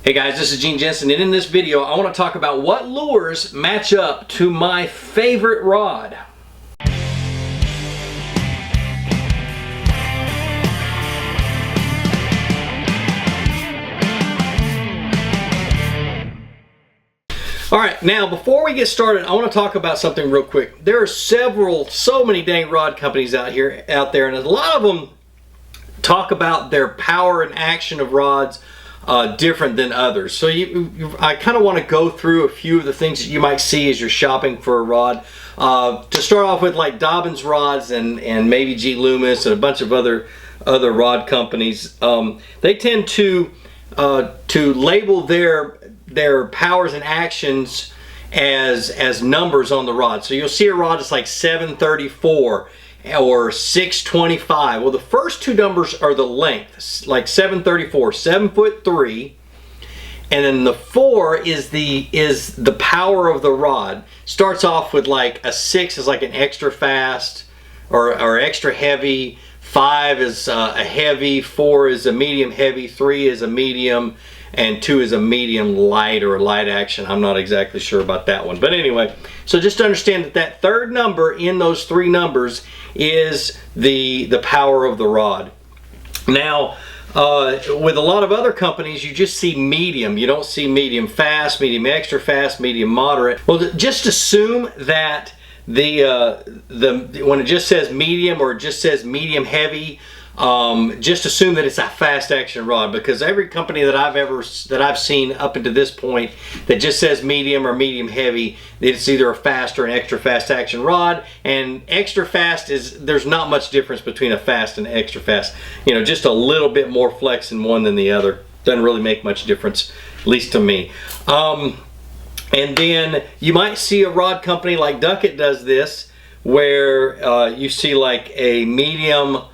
Hey guys, this is Gene Jensen, and in this video I want to talk about what lures match up to my favorite rod. Alright, now before we get started, I want to talk about something real quick. There are so many dang rod companies out there, and a lot of them talk about their power and action of rods different than others. So I kind of want to go through a few of the things that you might see as you're shopping for a rod. To start off with, like Dobyns rods and maybe G. Loomis and a bunch of other rod companies, they tend to label their powers and actions as numbers on the rod. So you'll see a rod that's like 734 or 625. Well, the first two numbers are the length, like 734, 7'3", and then the 4 is the power of the rod. Starts off with like a 6 is like an extra fast or extra heavy, 5 is a heavy, 4 is a medium heavy, 3 is a medium, and 2 is a medium light or a light action. I'm not exactly sure about that one, but anyway, so just understand that third number in those three numbers is the power of the rod. Now with a lot of other companies, you just see medium. You don't see medium fast, medium extra fast, medium moderate. Well, just assume that when it just says medium or it just says medium heavy, just assume that it's a fast action rod, because every company that I've seen up until this point that just says medium or medium heavy, it's either a fast or an extra fast action rod. And extra fast there's not much difference between a fast and extra fast. You know, just a little bit more flex in one than the other. Doesn't really make much difference, at least to me. And then you might see a rod company like Duckett does this, where you see like a medium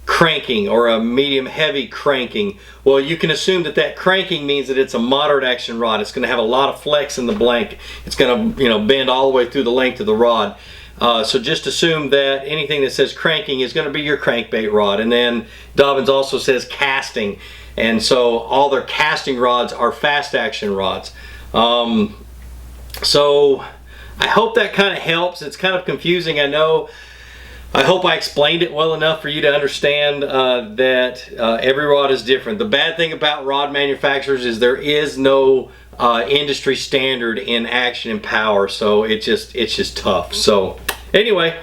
cranking or a medium heavy cranking. Well, you can assume that cranking means that it's a moderate action rod. It's going to have a lot of flex in the blank. It's going to, bend all the way through the length of the rod. So just assume that anything that says cranking is going to be your crankbait rod. And then Dobyns also says casting, and so all their casting rods are fast action rods. So I hope that kind of helps. It's kind of confusing, I know. I hope I explained it well enough for you to understand that every rod is different. The bad thing about rod manufacturers is there is no industry standard in action and power, so it's just tough. So anyway,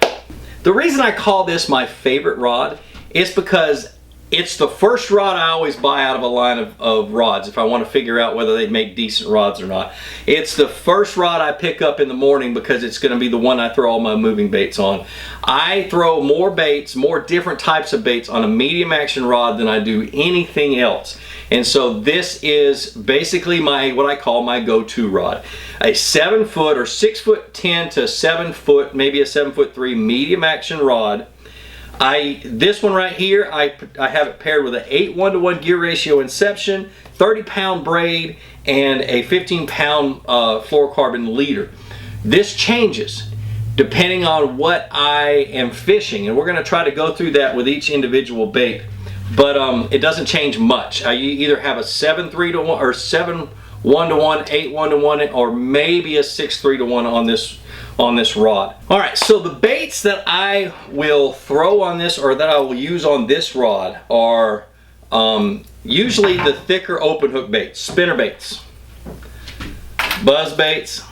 the reason I call this my favorite rod is because it's the first rod I always buy out of a line of rods if I want to figure out whether they make decent rods or not. It's the first rod I pick up in the morning because it's going to be the one I throw all my moving baits on. I throw more baits, more different types of baits on a medium action rod than I do anything else. And so this is basically what I call my go-to rod. A 7-foot or 6'10" to 7 foot, maybe a 7'3" medium action rod. This one right here, I have it paired with an 8:1-to-1 gear ratio inception, 30-pound braid, and a 15-pound fluorocarbon leader. This changes depending on what I am fishing, and we're going to try to go through that with each individual bait. But it doesn't change much. I either have a 7-3-to-1 or 7-1-to-1, 8-1-to-1, or maybe a 6-3-to-1 on this rod. All right, so the baits that I will throw on this, or that I will use on this rod, are usually the thicker open hook baits, spinner baits, buzz baits.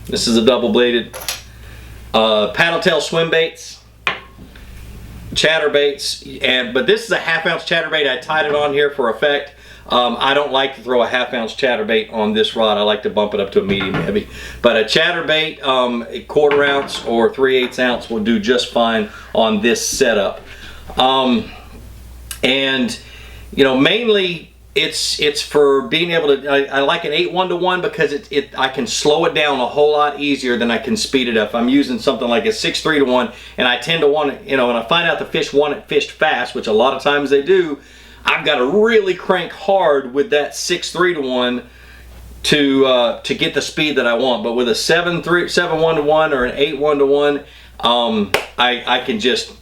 This is a double bladed, paddle tail swim baits, chatter baits, but this is a 1/2 ounce chatter bait. I tied it on here for effect. I don't like to throw a 1/2 ounce chatterbait on this rod. I like to bump it up to a medium heavy. But a chatterbait, a 1/4 ounce or 3/8 ounce will do just fine on this setup. And mainly it's for being able to. I like an 8:1-to-1 because I can slow it down a whole lot easier than I can speed it up. I'm using something like a 6-3-to-1, and I tend to want it. When I find out the fish want it fished fast, which a lot of times they do, I've got to really crank hard with that 6-3-to-1 to get the speed that I want. But with a 7-1-to-1 or an 8-1-to-1, I can just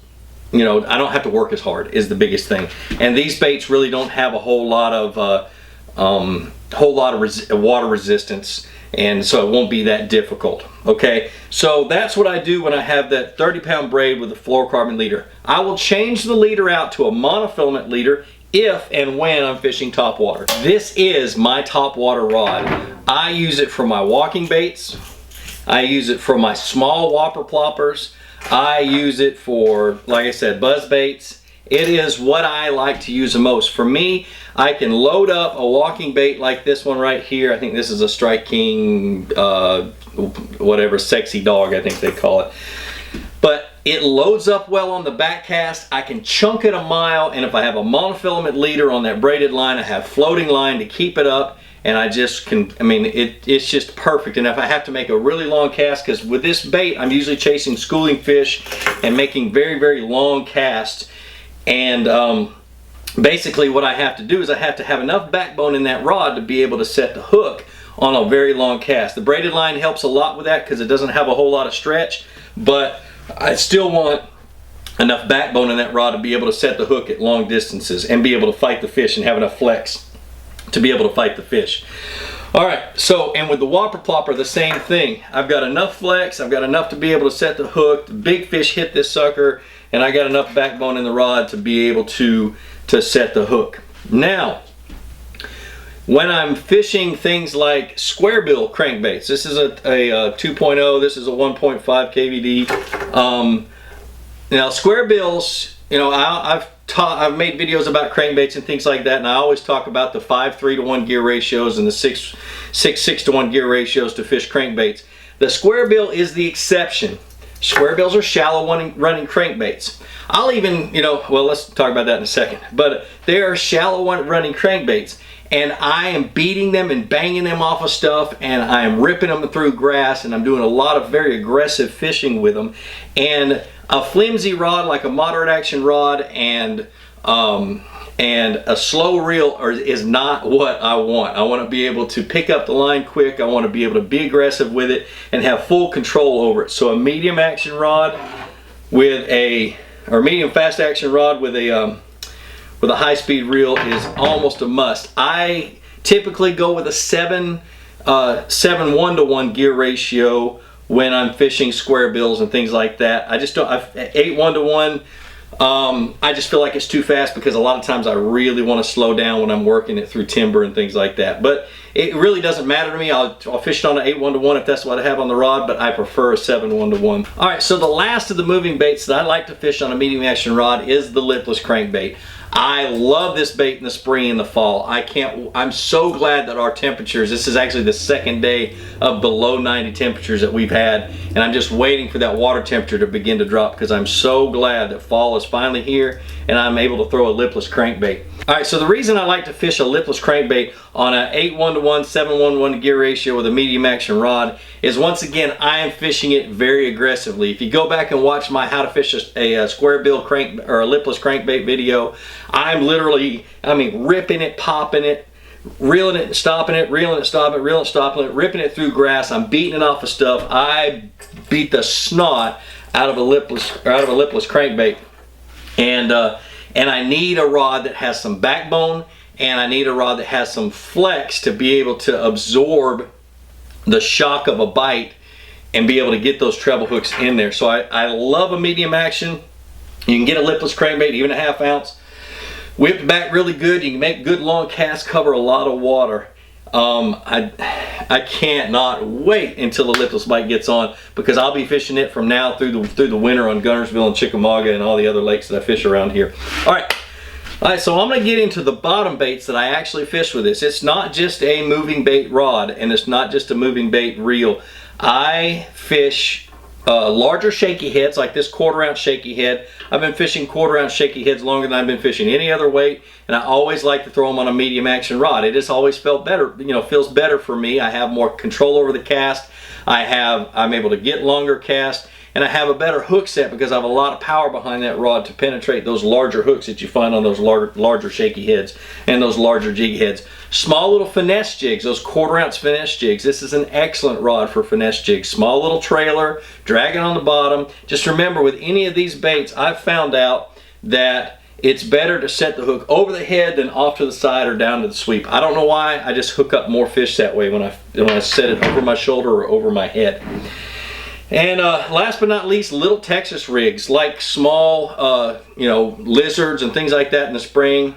you know, I don't have to work as hard is the biggest thing. And these baits really don't have a whole lot whole lot of water resistance, and so it won't be that difficult. Okay, so that's what I do when I have that 30-pound braid with a fluorocarbon leader. I will change the leader out to a monofilament leader if and when I'm fishing topwater. This is my topwater rod. I use it for my walking baits. I use it for my small whopper ploppers. I use it for, like I said, buzz baits. It is what I like to use the most. For me, I can load up a walking bait like this one right here. I think this is a Strike King, whatever, sexy dog, I think they call it. But it loads up well on the back cast. I can chunk it a mile, and if I have a monofilament leader on that braided line, I have floating line to keep it up, and I just can, I mean, it's just perfect. And if I have to make a really long cast, because with this bait, I'm usually chasing schooling fish and making very, very long casts. And basically what I have to do is I have to have enough backbone in that rod to be able to set the hook on a very long cast. The braided line helps a lot with that because it doesn't have a whole lot of stretch, but I still want enough backbone in that rod to be able to set the hook at long distances and be able to fight the fish and have enough flex to be able to fight the fish. All right, so, and with the whopper plopper, the same thing. I've got enough flex, I've got enough to be able to set the hook, the big fish hit this sucker, and I got enough backbone in the rod to be able to set the hook. Now, when I'm fishing things like square bill crankbaits, this is a 2.0, this is a 1.5 KVD. Now square bills, you know, I've made videos about crankbaits and things like that, and I always talk about the 5:3 to 1 gear ratios and the 6:6 to 1 gear ratios to fish crankbaits. The square bill is the exception. Square bills are shallow running crankbaits. I'll even, you know, well, let's talk about that in a second. But they are shallow running crankbaits, and I am beating them and banging them off of stuff, and I am ripping them through grass, and I'm doing a lot of very aggressive fishing with them. And a flimsy rod like a moderate action rod and a slow reel is not what I want. I want to be able to pick up the line quick. I want to be able to be aggressive with it and have full control over it. So a medium action rod with or medium fast action rod with a high speed reel is almost a must. I typically go with a 7:1 to 1 gear ratio when I'm fishing square bills and things like that. I just don't, 8:1 to 1. I just feel like it's too fast because a lot of times I really want to slow down when I'm working it through timber and things like that. But it really doesn't matter to me. I'll fish it on an 8:1 to 1 if that's what I have on the rod, but I prefer a 7:1 to 1. All right, so the last of the moving baits that I like to fish on a medium action rod is the lipless crankbait. I love this bait in the spring and the fall. I'm so glad that our temperatures, this is actually the second day of below 90 temperatures that we've had, and I'm just waiting for that water temperature to begin to drop because I'm so glad that fall is finally here and I'm able to throw a lipless crankbait. All right, so the reason I like to fish a lipless crankbait on an 8:1 to 1, 7:1 gear ratio with a medium action rod is, once again, I am fishing it very aggressively. If you go back and watch my how to fish a square bill crank or a lipless crankbait video, I'm literally, ripping it, popping it, reeling it and stopping it, reeling it, stopping it, reeling it, stopping it, ripping it through grass. I'm beating it off of stuff. I beat the snot out of a lipless crankbait. And I need a rod that has some backbone, and I need a rod that has some flex to be able to absorb the shock of a bite and be able to get those treble hooks in there. So I love a medium action. You can get a lipless crankbait, even a 1/2 ounce. Whipped back really good. You can make good long casts, cover a lot of water. I can't not wait until the lipless bite gets on, because I'll be fishing it from now through the winter on Gunnersville and Chickamauga and all the other lakes that I fish around here. All right, so I'm going to get into the bottom baits that I actually fish with this. It's not just a moving bait rod, and it's not just a moving bait reel. I fish larger shaky heads, like this 1/4 ounce shaky head. I've been fishing 1/4 ounce shaky heads longer than I've been fishing any other weight, and I always like to throw them on a medium action rod. It just always felt better, feels better for me. I have more control over the cast. I'm able to get longer cast, and I have a better hook set because I have a lot of power behind that rod to penetrate those larger hooks that you find on those larger shaky heads and those larger jig heads. Small little finesse jigs, those 1/4 ounce finesse jigs. This is an excellent rod for finesse jigs. Small little trailer, drag it on the bottom. Just remember, with any of these baits, I've found out that it's better to set the hook over the head than off to the side or down to the sweep. I don't know why, I just hook up more fish that way when I set it over my shoulder or over my head. And last but not least, little Texas rigs, like small, you know, lizards and things like that in the spring.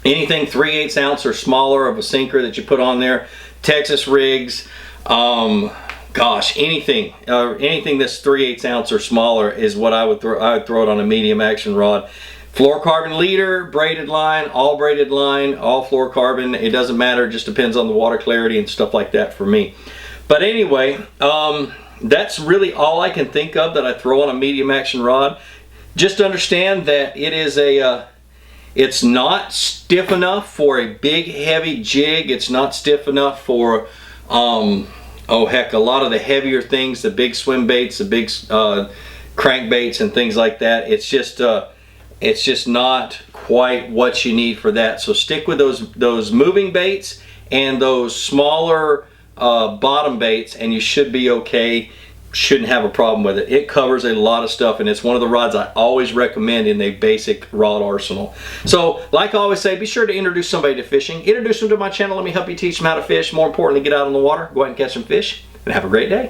Anything 3/8 ounce or smaller of a sinker that you put on there. Texas rigs, gosh, anything that's 3/8 ounce or smaller is what I would throw. I would throw it on a medium action rod. Fluorocarbon leader, braided line, all fluorocarbon. It doesn't matter, it just depends on the water clarity and stuff like that for me. But anyway, that's really all I can think of that I throw on a medium action rod. Just understand that it is it's not stiff enough for a big heavy jig. It's not stiff enough for oh heck, a lot of the heavier things, the big swim baits, the big crankbaits and things like that. It's just not quite what you need for that. So stick with those moving baits and those smaller bottom baits, and you should be okay. Shouldn't have a problem with it. It covers a lot of stuff, and it's one of the rods I always recommend in the basic rod arsenal. So like I always say, be sure to introduce somebody to fishing. Introduce them to my channel. Let me help you teach them how to fish. More importantly, get out on the water, go ahead and catch some fish, and have a great day.